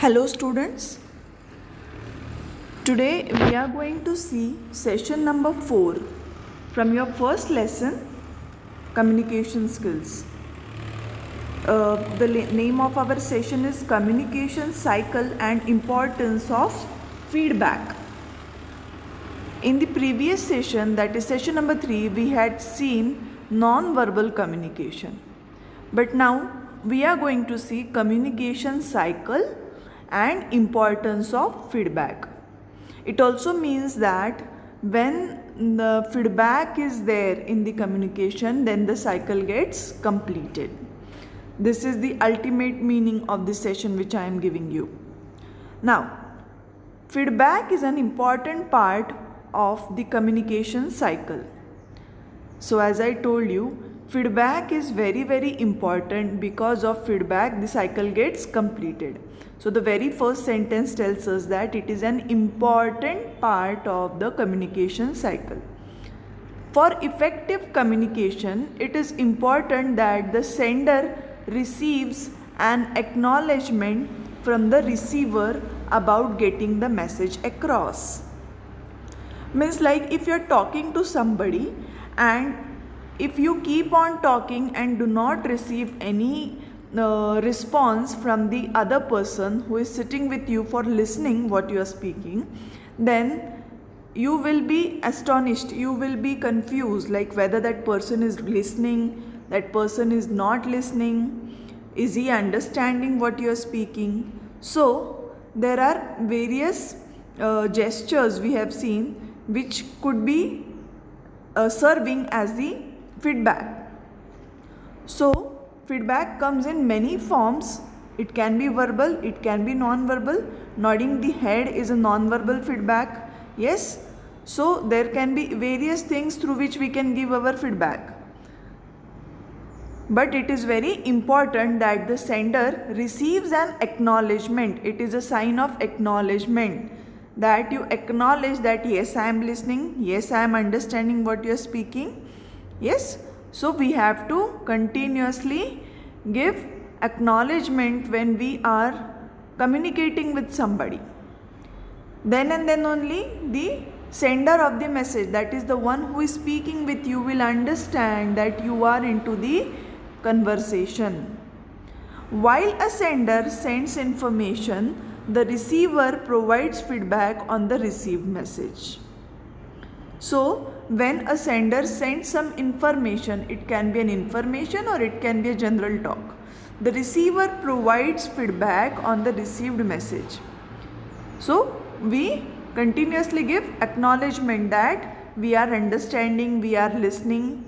Hello students, today we are going to see session number 4 from your first lesson, communication skills. The name of our session is communication cycle and importance of feedback. In the previous session, that is session number 3, we had seen non-verbal communication. But now we are going to see communication cycle and importance of feedback. It also means that when the feedback is there in the communication, then the cycle gets completed. This is the ultimate meaning of this session which I am giving you. Now, feedback is an important part of the communication cycle. So as I told you, feedback is very important. Because of feedback the cycle gets completed. So the very first sentence tells us that it is an important part of the communication cycle. For effective communication, it is important that the sender receives an acknowledgement from the receiver about getting the message across. Means like if you are talking to somebody and if you keep on talking and do not receive any response from the other person who is sitting with you for listening what you are speaking, then you will be astonished, you will be confused, like whether that person is listening, that person is not listening, is he understanding what you are speaking. So there are various gestures we have seen which could be serving as the feedback. So feedback comes in many forms. It can be verbal, it can be non-verbal. Nodding the head is a non-verbal feedback. Yes, so there can be various things through which we can give our feedback. But it is very important that the sender receives an acknowledgement. It is a sign of acknowledgement, that you acknowledge that yes, I am listening, yes, I am understanding what you are speaking. Yes, so we have to continuously give acknowledgement when we are communicating with somebody. Then and then only the sender of the message, that is the one who is speaking with you, will understand that you are into the conversation. While a sender sends information, the receiver provides feedback on the received message. So when a sender sends some information, it can be an information or it can be a general talk. The receiver provides feedback on the received message. So we continuously give acknowledgement that we are understanding, we are listening.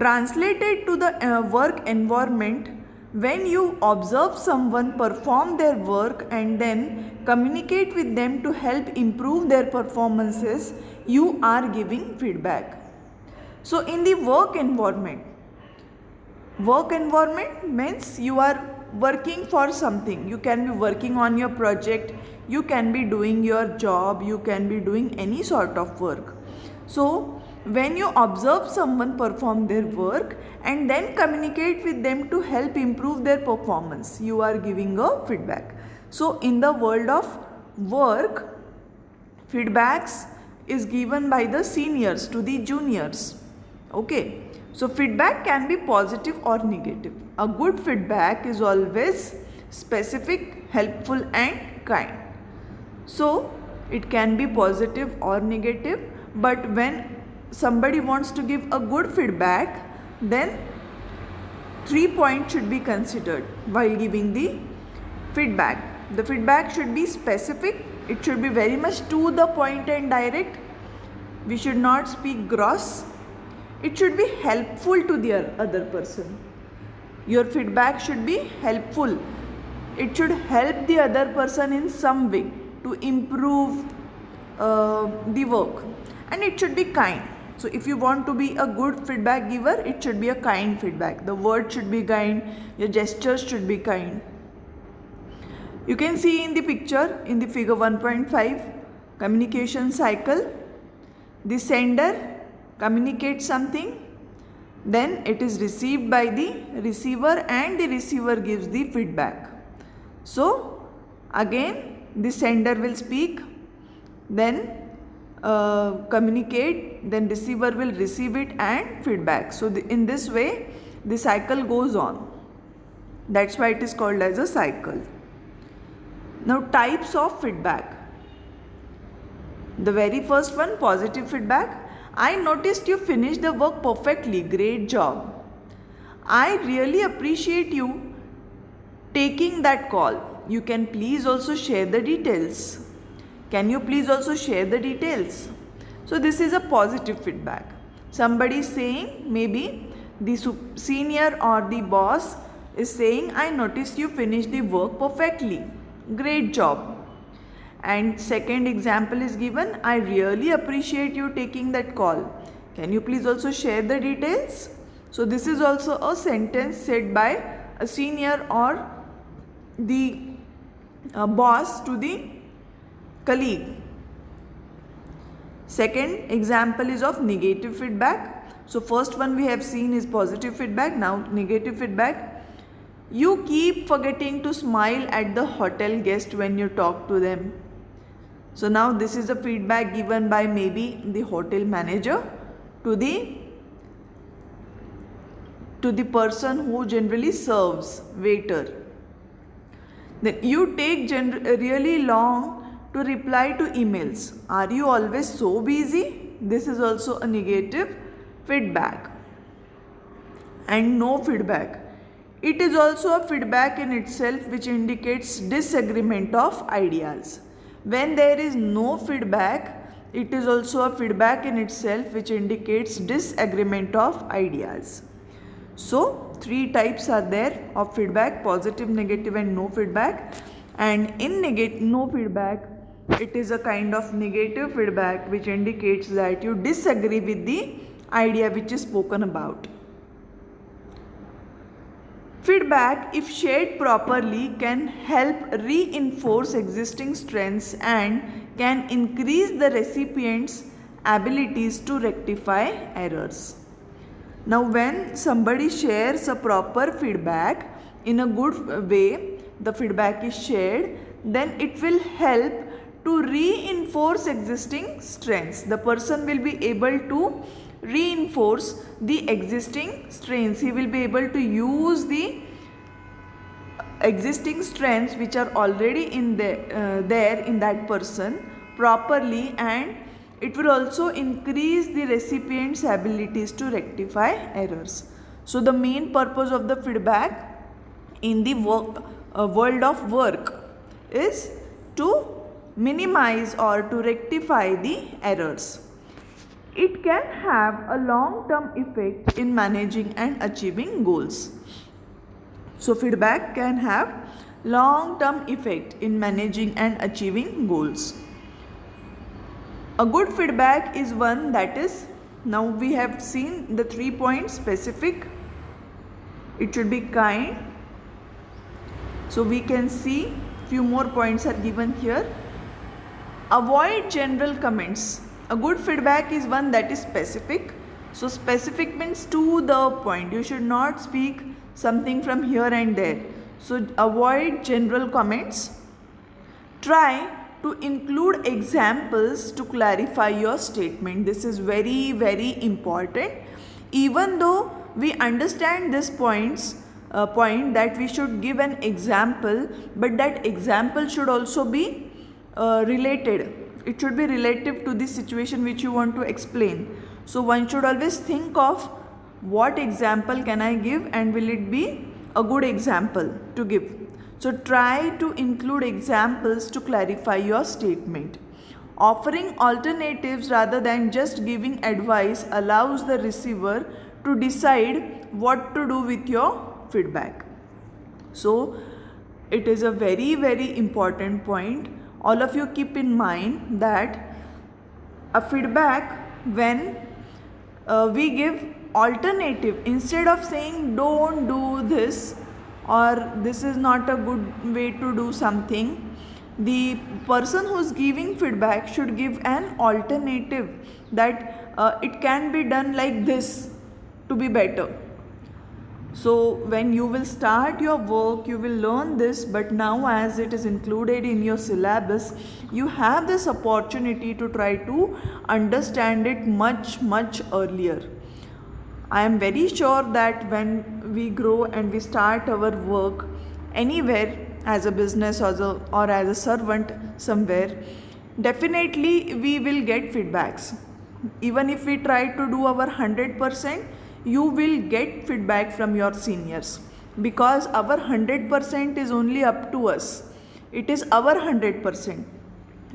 Translated to the work environment, when you observe someone perform their work and then communicate with them to help improve their performances, you are giving feedback. So in the work environment means you are working for something. You can be working on your project, you can be doing your job, you can be doing any sort of work. So when you observe someone perform their work and then communicate with them to help improve their performance, you are giving a feedback. So in the world of work, feedbacks is given by the seniors to the juniors. Okay, so feedback can be positive or negative. A good feedback is always specific, helpful and kind. So it can be positive or negative, but when somebody wants to give a good feedback, then 3 points should be considered while giving the feedback. The feedback should be specific, it should be very much to the point and direct. We should not speak gross. It should be helpful to the other person. Your feedback should be helpful. It should help the other person in some way to improve the work, and it should be kind. So if you want to be a good feedback giver, it should be a kind feedback. The word should be kind, your gestures should be kind. You can see in the picture, in the figure 1.5, communication cycle. The sender communicates something, then it is received by the receiver and the receiver gives the feedback. So Again the sender will speak, then communicate, then receiver will receive it and feedback. So in this way the cycle goes on. That's why it is called as a cycle. Now types of feedback. The very first one, positive feedback. I noticed you finished the work perfectly. Great job. I really appreciate you taking that call. You can please also share the details. Can you please also share the details? So this is a positive feedback. Somebody is saying, maybe the senior or the boss is saying, I noticed you finished the work perfectly. Great job. And second example is given, I really appreciate you taking that call. Can you please also share the details? So this is also a sentence said by a senior or the boss to the colleague. Second example is of negative feedback. So first one we have seen is positive feedback. Now negative feedback. You keep forgetting to smile at the hotel guest when you talk to them. So now this is a feedback given by maybe the hotel manager to the person who generally serves, waiter. Then you take really long to reply to emails. Are you always so busy? This is also a negative feedback. And no feedback. It is also a feedback in itself which indicates disagreement of ideas. When there is no feedback, it is also a feedback in itself which indicates disagreement of ideas. So, three types are there of feedback: positive, negative and no feedback. And in no feedback, it is a kind of negative feedback which indicates that you disagree with the idea which is spoken about. Feedback, if shared properly, can help reinforce existing strengths and can increase the recipient's abilities to rectify errors. Now, when somebody shares a proper feedback in a good way, the feedback is shared, then it will help to reinforce existing strengths. The person will be able to reinforce the existing strengths. He will be able to use the existing strengths which are already in there in that person properly, and it will also increase the recipient's abilities to rectify errors. So the main purpose of the feedback in the world of work is to minimize or to rectify the errors. It can have a long-term effect in managing and achieving goals. So feedback can have long-term effect in managing and achieving goals. A good feedback is one that is, now we have seen the 3 points: specific, it should be kind. So we can see few more points are given here. Avoid general comments. A good feedback is one that is specific. So specific means to the point. You should not speak something from here and there. So avoid general comments. Try to include examples to clarify your statement. This is very, very important. Even though we understand this point that we should give an example, but that example should also be related. It should be relative to the situation which you want to explain. So one should always think of what example can I give and will it be a good example to give. So try to include examples to clarify your statement. Offering alternatives rather than just giving advice allows the receiver to decide what to do with your feedback. So it is a very, very important point. All of you keep in mind that a feedback, when we give alternative, instead of saying don't do this or this is not a good way to do something, the person who is giving feedback should give an alternative that it can be done like this to be better. So when you will start your work, you will learn this, but now as it is included in your syllabus, you have this opportunity to try to understand it much earlier. I am very sure that when we grow and we start our work anywhere, as a business or as a servant somewhere, definitely we will get feedbacks. Even if we try to do our 100%, you will get feedback from your seniors, because our 100% is only up to us. It is our 100%.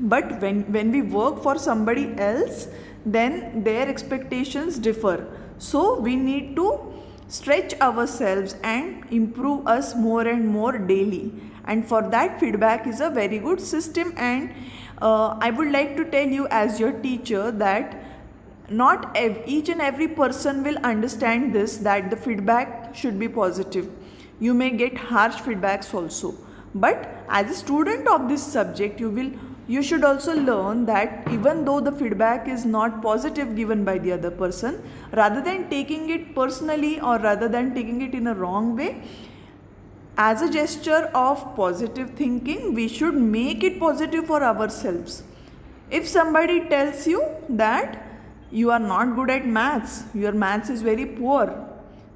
But when we work for somebody else, then their expectations differ. So we need to stretch ourselves and improve us more and more daily. And for that, feedback is a very good system. And I would like to tell you as your teacher that not each and every person will understand this, that the feedback should be positive. You may get harsh feedbacks also, but as a student of this subject, you should also learn that even though the feedback is not positive given by the other person, rather than taking it personally or rather than taking it in a wrong way, as a gesture of positive thinking, we should make it positive for ourselves. If somebody tells you that you are not good at maths, your maths is very poor,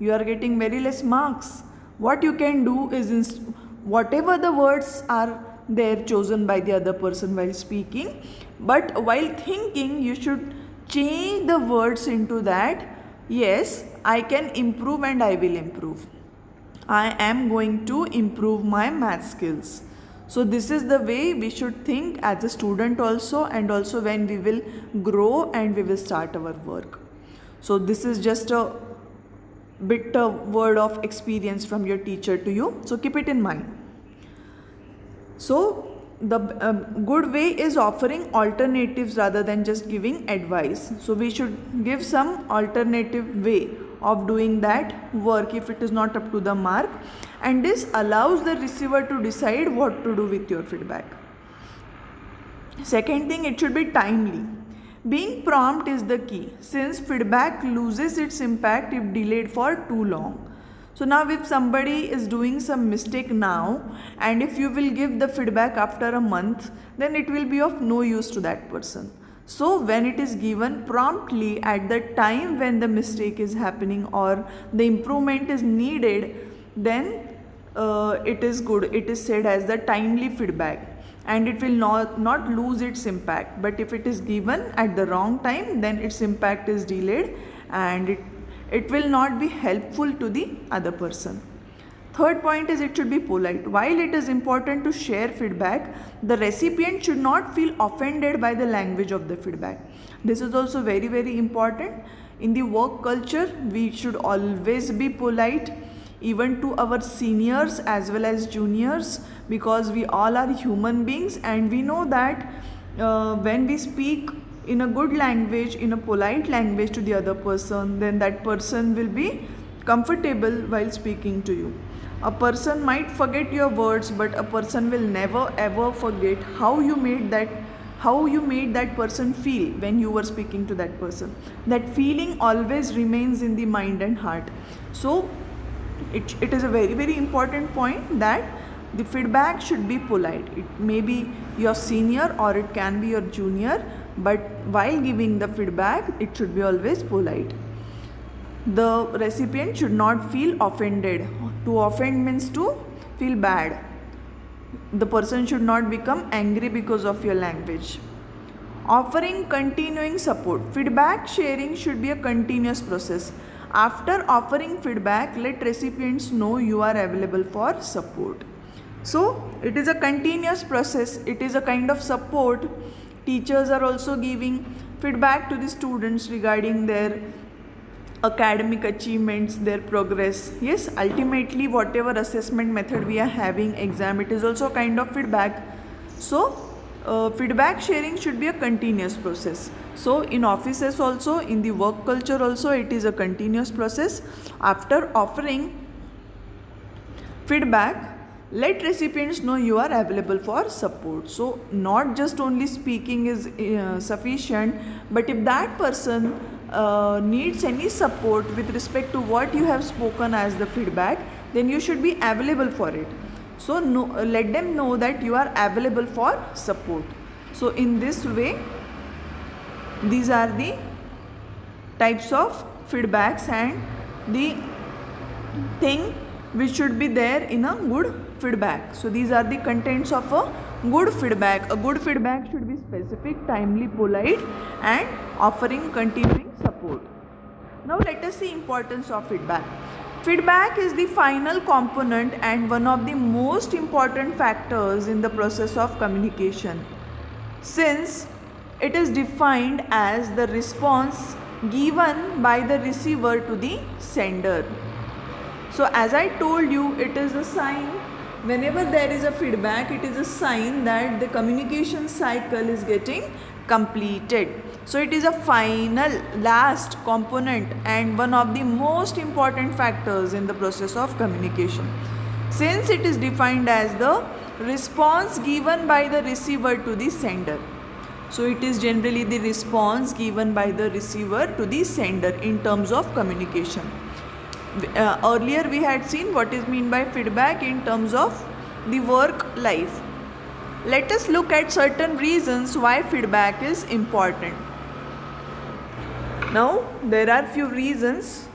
you are getting very less marks, what you can do is whatever the words are there chosen by the other person while speaking, but while thinking you should change the words into that, yes, I can improve and I will improve. I am going to improve my math skills. So this is the way we should think as a student also, and also when we will grow and we will start our work. So this is just a bit a word of experience from your teacher to you. So keep it in mind. So the good way is offering alternatives rather than just giving advice. So we should give some alternative way of doing that work if it is not up to the mark, and this allows the receiver to decide what to do with your feedback. Second thing, it should be timely. Being prompt is the key, since feedback loses its impact if delayed for too long. So now if somebody is doing some mistake now, and if you will give the feedback after a month, then it will be of no use to that person. So when it is given promptly at the time when the mistake is happening or the improvement is needed, then it is good. It is said as the timely feedback, and it will not lose its impact. But if it is given at the wrong time, then its impact is delayed and it will not be helpful to the other person. Third point is it should be polite. While it is important to share feedback, the recipient should not feel offended by the language of the feedback. This is also very important. In the work culture, we should always be polite, even to our seniors as well as juniors, because we all are human beings, and we know that when we speak in a good language, in a polite language to the other person, then that person will be comfortable while speaking to you. A person might forget your words, but a person will never ever forget how you made that person feel when you were speaking to that person. That feeling always remains in the mind and heart. So it is a very important point that the feedback should be polite. It may be your senior or it can be your junior, but while giving the feedback, it should be always polite. The recipient should not feel offended. To offend means to feel bad. The person should not become angry because of your language. Offering continuing support. Feedback sharing should be a continuous process. After offering feedback, let recipients know you are available for support. So it is a continuous process. It is a kind of support. Teachers are also giving feedback to the students regarding their academic achievements, their progress. Yes, ultimately whatever assessment method we are having, exam, it is also kind of feedback. So feedback sharing should be a continuous process. So in offices also, in the work culture also, it is a continuous process. After offering feedback, let recipients know you are available for support. So not just only speaking is sufficient, but if that person needs any support with respect to what you have spoken as the feedback, then you should be available for it. So let them know that you are available for support. So in this way, these are the types of feedbacks and the thing which should be there in a good feedback. So these are the contents of a good feedback. A good feedback should be specific, timely, polite, and offering continuing support. Now let us see importance of feedback. Feedback is the final component and one of the most important factors in the process of communication, since it is defined as the response given by the receiver to the sender. So as I told you, it is a sign, whenever there is a feedback, it is a sign that the communication cycle is getting completed. So it is a final, last component and one of the most important factors in the process of communication, since it is defined as the response given by the receiver to the sender. So it is generally the response given by the receiver to the sender in terms of communication. Earlier we had seen what is meant by feedback in terms of the work life. Let us look at certain reasons why feedback is important. Now there are few reasons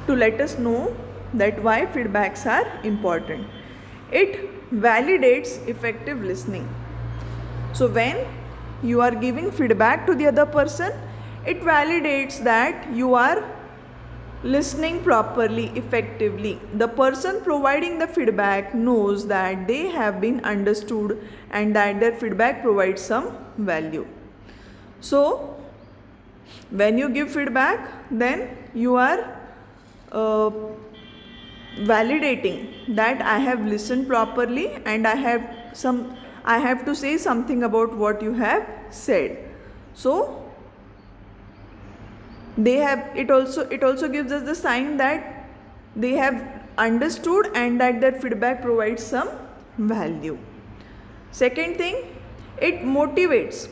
to let us know that why feedbacks are important. It validates effective listening. So when you are giving feedback to the other person, it validates that you are listening properly, effectively. The person providing the feedback knows that they have been understood and that their feedback provides some value. So when you give feedback, then you are validating that I have listened properly and I have to say something about what you have said. So it also gives us the sign that they have understood and that their feedback provides some value. Second thing, it motivates.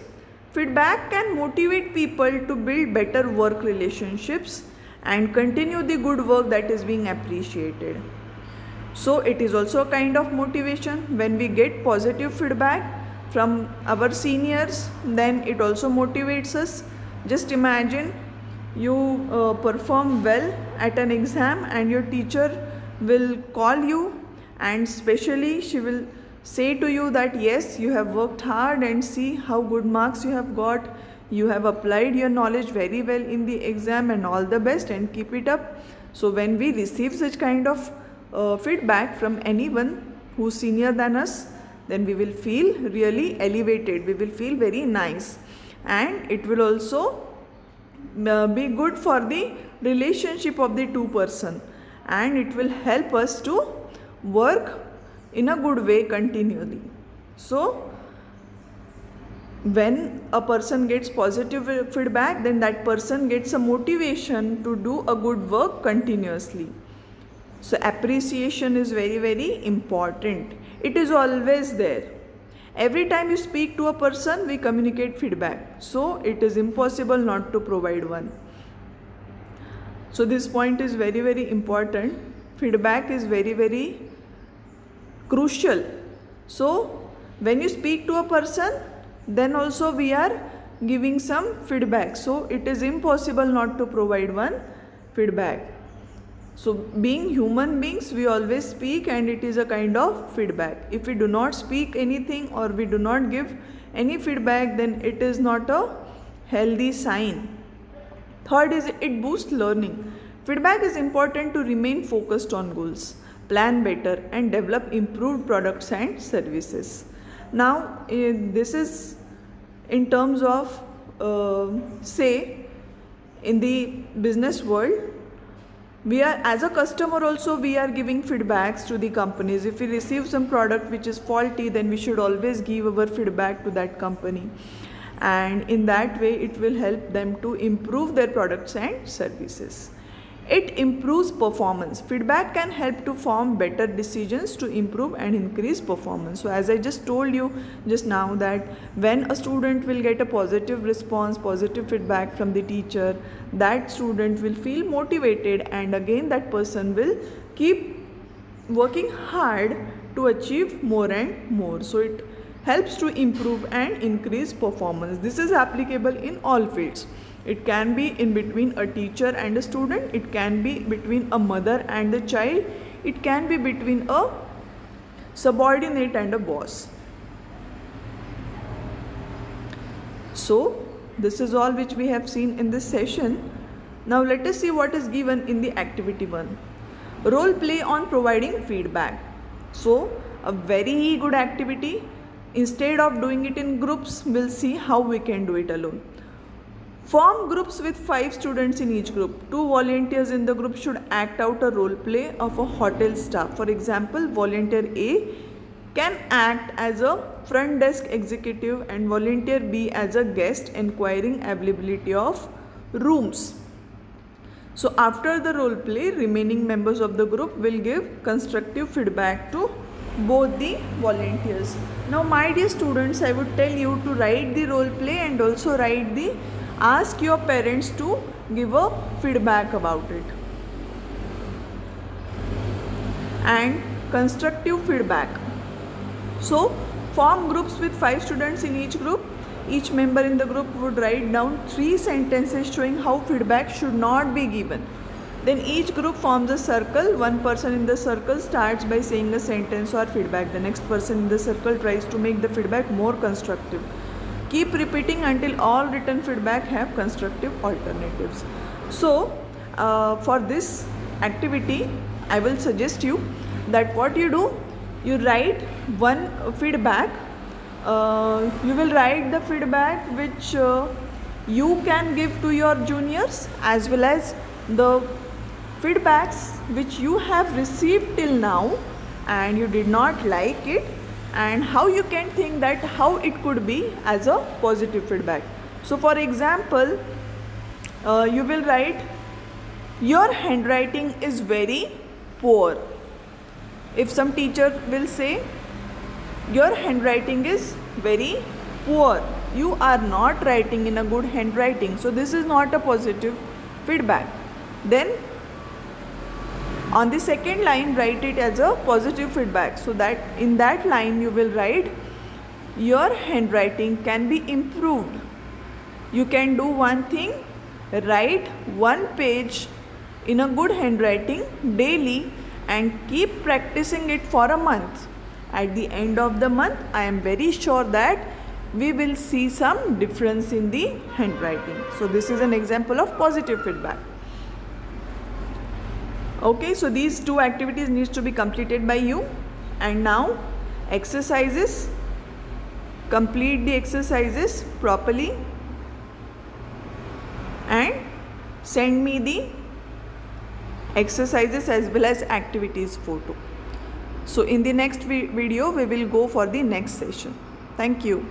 Feedback can motivate people to build better work relationships and continue the good work that is being appreciated. So it is also a kind of motivation. When we get positive feedback from our seniors, then it also motivates us. Just imagine you perform well at an exam and your teacher will call you, and specially she will say to you that yes, you have worked hard and see how good marks you have got. You have applied your knowledge very well in the exam and all the best and keep it up. So when we receive such kind of feedback from anyone who's senior than us, then we will feel really elevated. We will feel very nice, and it will also be good for the relationship of the two person, and it will help us to work in a good way continually. So when a person gets positive feedback, then that person gets a motivation to do a good work continuously. So appreciation is very, very important. It is always there. Every time you speak to a person, we communicate feedback. So it is impossible not to provide one. So this point is very, very important. Feedback is very, very crucial. So when you speak to a person, then also we are giving some feedback. So it is impossible not to provide one feedback. So being human beings, we always speak, and it is a kind of feedback. If we do not speak anything or we do not give any feedback, then it is not a healthy sign. Third is it boosts learning. Feedback is important to remain focused on goals, plan better, and develop improved products and services. Now this is in terms of say in the business world. We are, as a customer also, we are giving feedbacks to the companies. If we receive some product which is faulty, then we should always give our feedback to that company, and in that way it will help them to improve their products and services. It improves performance. Feedback can help to form better decisions to improve and increase performance. So as I just told you just now, that when a student will get a positive response, positive feedback from the teacher, that student will feel motivated, and again that person will keep working hard to achieve more and more. So it helps to improve and increase performance. This is applicable in all fields. It can be in between a teacher and a student, it can be between a mother and a child, it can be between a subordinate and a boss. So this is all which we have seen in this session. Now let us see what is given in the activity 1. Role play on providing feedback. So a very good activity. Instead of doing it in groups, we'll see how we can do it alone. Form groups with 5 students in each group. 2 volunteers in the group should act out a role play of a hotel staff. For example, volunteer A can act as a front desk executive and volunteer B as a guest inquiring availability of rooms. So after the role play, remaining members of the group will give constructive feedback to both the volunteers. Now my dear students, I would tell you to write the role play and also ask your parents to give a feedback about it. And constructive feedback. So form groups with 5 students in each group. Each member in the group would write down 3 sentences showing how feedback should not be given. Then each group forms a circle. One person in the circle starts by saying a sentence or feedback. The next person in the circle tries to make the feedback more constructive. Keep repeating until all written feedback have constructive alternatives. So for this activity, I will suggest you that what you do, you write one feedback. You will write the feedback which you can give to your juniors, as well as the feedbacks which you have received till now and you did not like it, and how you can think that how it could be as a positive feedback. So for example, you will write, your handwriting is very poor. If some teacher will say, your handwriting is very poor, you are not writing in a good handwriting, so this is not a positive feedback. Then on the second line, write it as a positive feedback. So that in that line you will write, your handwriting can be improved. You can do one thing, write 1 page in a good handwriting daily and keep practicing it for a month. At the end of the month, I am very sure that we will see some difference in the handwriting. So this is an example of positive feedback. Okay, so these 2 activities needs to be completed by you. And now exercises. Complete the exercises properly and send me the exercises as well as activities photo. So in the next video we will go for the next session. Thank you.